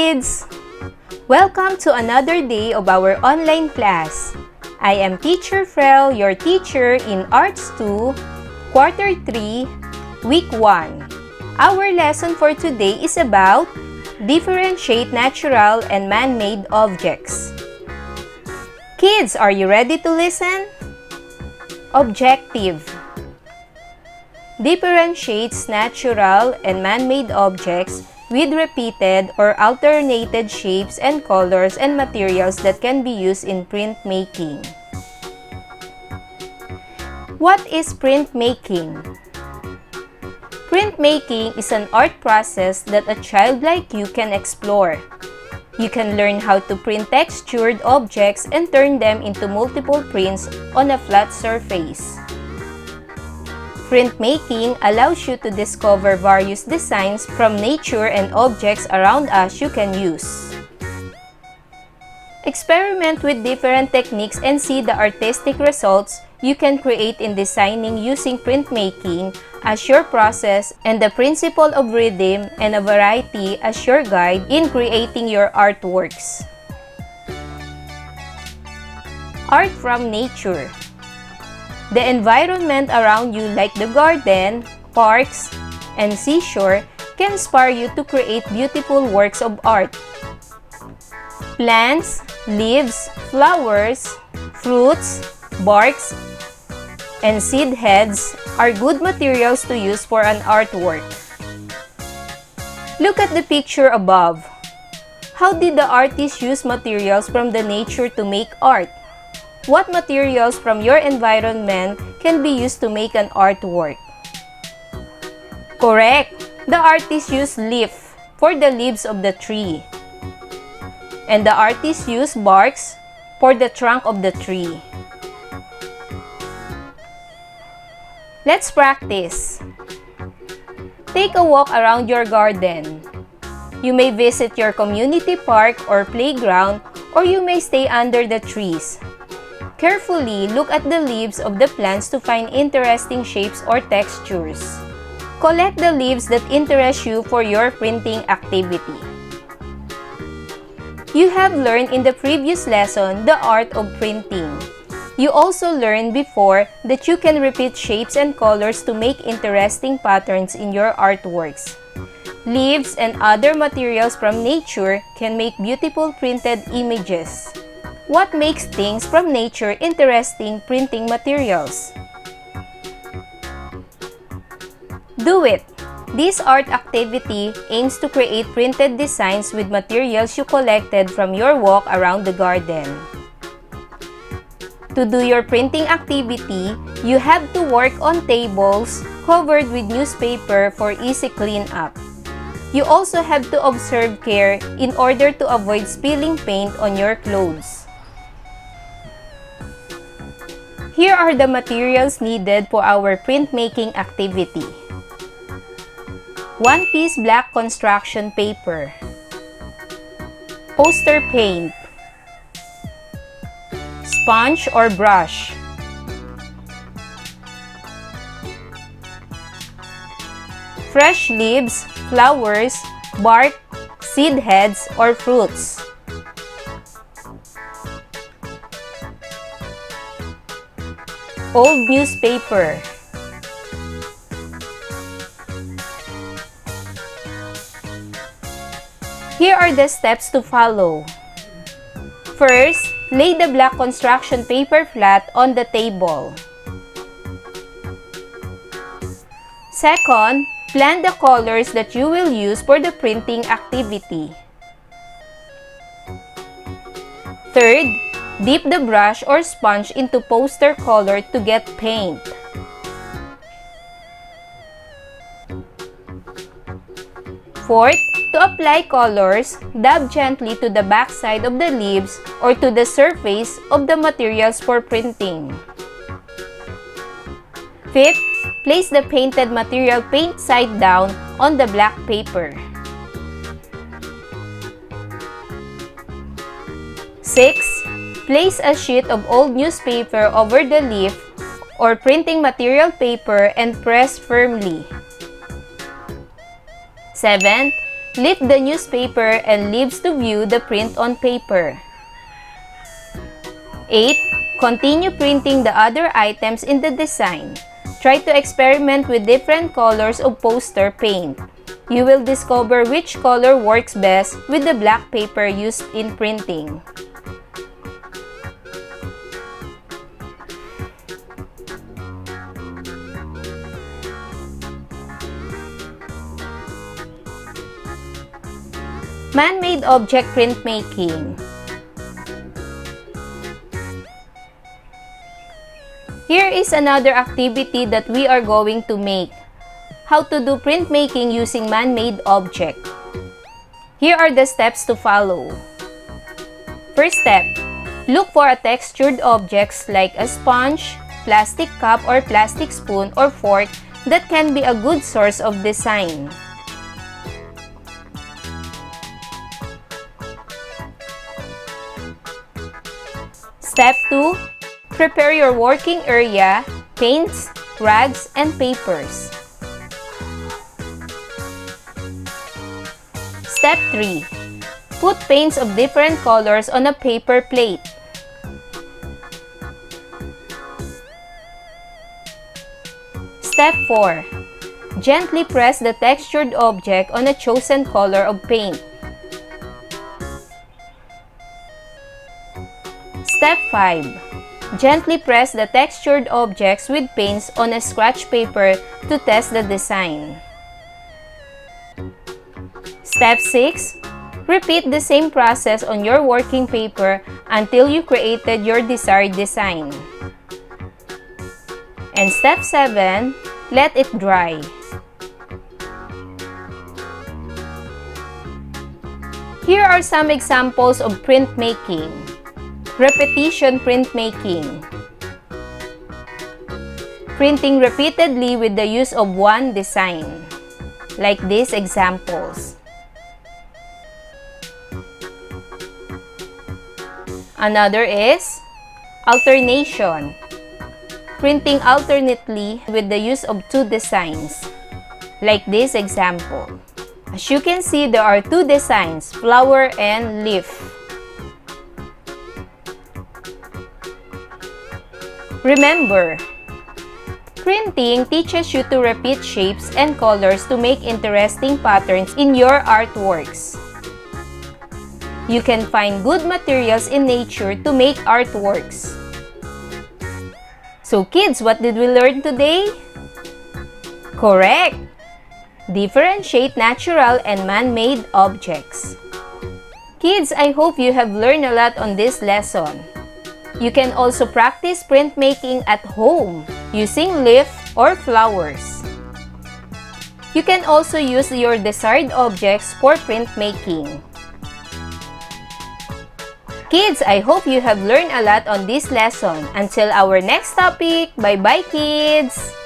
kids! Welcome to another day of our online class. I am Teacher Frell, your teacher in Arts 2, Quarter 3, Week 1. Our lesson for today is about differentiate natural and man-made objects. Kids, are you ready to listen? Objective. Differentiates natural and man-made objects with repeated or alternated shapes and colors and materials that can be used in printmaking. What is printmaking? Printmaking is an art process that a child like you can explore. You can learn how to print textured objects and turn them into multiple prints on a flat surface. Printmaking allows you to discover various designs from nature and objects around us you can use. Experiment with different techniques and see the artistic results you can create in designing using printmaking as your process and the principle of rhythm and a variety as your guide in creating your artworks. Art from nature. The environment around you like the garden, parks, and seashore can inspire you to create beautiful works of art. Plants, leaves, flowers, fruits, barks, and seed heads are good materials to use for an artwork. Look at the picture above. How did the artist use materials from the nature to make art? What materials from your environment can be used to make an artwork? Correct! The artist used leaf for the leaves of the tree. And the artist used barks for the trunk of the tree. Let's practice. Take a walk around your garden. You may visit your community park or playground, or you may stay under the trees. Carefully look at the leaves of the plants to find interesting shapes or textures. Collect the leaves that interest you for your printing activity. You have learned in the previous lesson the art of printing. You also learned before that you can repeat shapes and colors to make interesting patterns in your artworks. Leaves and other materials from nature can make beautiful printed images. What makes things from nature interesting printing materials? Do it! This art activity aims to create printed designs with materials you collected from your walk around the garden. To do your printing activity, you have to work on tables covered with newspaper for easy cleanup. You also have to observe care in order to avoid spilling paint on your clothes. Here are the materials needed for our printmaking activity. 1 piece black construction paper, poster paint, sponge or brush, fresh leaves, flowers, bark, seed heads, or fruits. Old newspaper. Here are the steps to follow. First, lay the black construction paper flat on the table. Second, plan the colors that you will use for the printing activity. Third, dip the brush or sponge into poster color to get paint. Fourth, to apply colors, dab gently to the back side of the leaves or to the surface of the materials for printing. Fifth, place the painted material paint side down on the black paper. Sixth, place a sheet of old newspaper over the leaf or printing material paper and press firmly. 7th, Lift the newspaper and leaves to view the print on paper. 8. Continue printing the other items in the design. Try to experiment with different colors of poster paint. You will discover which color works best with the black paper used in printing. Man-made object printmaking. Here is another activity that we are going to make. How to do printmaking using man-made object. Here are the steps to follow. First step, look for a textured objects like a sponge, plastic cup or plastic spoon or fork that can be a good source of design. Step 2. Prepare your working area, paints, rags, and papers. Step 3. Put paints of different colors on a paper plate. Step 4. Gently press the textured object on a chosen color of paint. Step 5. Gently press the textured objects with paints on a scratch paper to test the design. Step 6. Repeat the same process on your working paper until you created your desired design. And step 7. Let it dry. Here are some examples of printmaking. Repetition printmaking. Printing repeatedly with the use of one design, like these examples. Another is alternation. Printing alternately with the use of two designs, like this example. As you can see, there are two designs, flower and leaf. Remember, printing teaches you to repeat shapes and colors to make interesting patterns in your artworks. You can find good materials in nature to make artworks. So kids, what did we learn today? Correct! Differentiate natural and man-made objects. Kids, I hope you have learned a lot on this lesson. You can also practice printmaking at home using leaf or flowers. You can also use your desired objects for printmaking. Kids, I hope you have learned a lot on this lesson. Until our next topic, bye-bye kids!